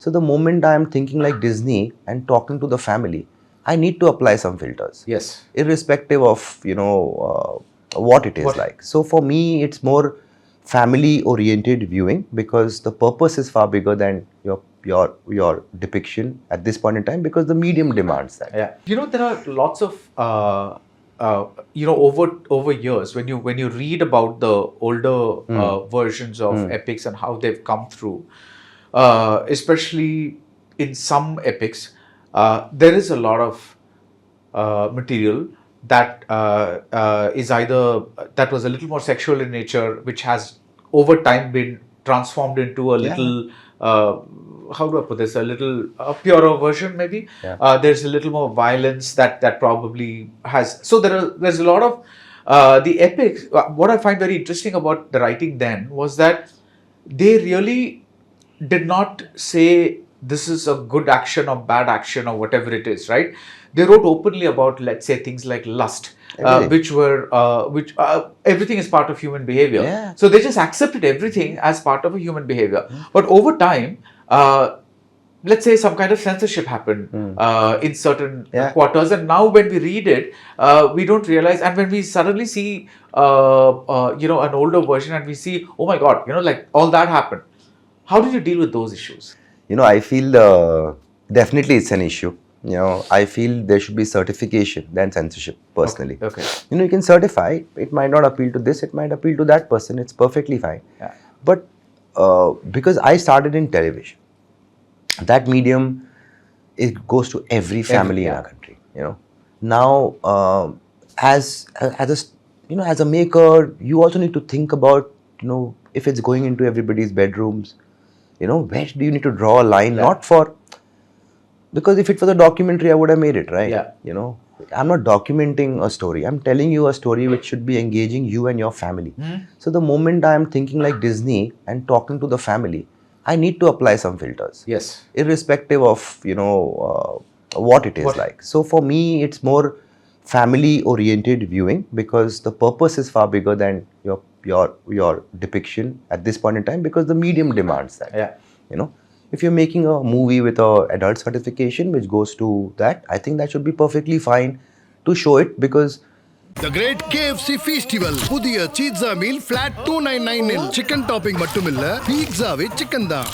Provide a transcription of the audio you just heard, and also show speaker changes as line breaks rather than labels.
So the moment I am thinking like Disney and talking to the family, I need to apply some filters.
Yes.
Irrespective of what it is like. So for me, it's more family-oriented viewing because the purpose is far bigger than your depiction at this point in time because the medium demands that.
Yeah. There are lots of over years when you read about the older versions of epics and how they've come through, especially in some epics, there is a lot of material that is either that was a little more sexual in nature, which has over time been transformed into a little how do I put this, a little purer version maybe. There's a little more violence that probably has, so there's a lot of the epics. What I find very interesting about the writing then was that they really did not say this is a good action or bad action or whatever it is, right? They wrote openly about, let's say, things like lust, which everything is part of human behavior.
Yeah.
So they just accepted everything as part of a human behavior. But over time, let's say some kind of censorship happened in certain quarters, and now when we read it, we don't realize, and when we suddenly see an older version and we see, oh my god, like all that happened. How did you deal with those issues?
I feel definitely it's an issue. I feel there should be certification than censorship personally.
Okay.
You can certify, it might not appeal to this, it might appeal to that person, it's perfectly fine.
Yeah.
But because I started in television, that medium, it goes to every family in our country. Now, as a maker, you also need to think about, if it's going into everybody's bedrooms, where do you need to draw a line? Not for, because if it was a documentary, I would have made it, right?
Yeah.
I'm not documenting a story. I'm telling you a story which should be engaging you and your family. So the moment I am thinking like Disney and talking to the family, I need to apply some filters.
Yes.
Irrespective of, what it is like. So for me, it's more family-oriented viewing because the purpose is far bigger than your depiction at this point in time because the medium demands that.
Yeah.
If you're making a movie with a adult certification which goes to that, I think that should be perfectly fine to show it because
The Great KFC Festival. புதிய pizza meal flat $299 chicken topping மட்டுமில்ல பீட்சாவே chicken தான்.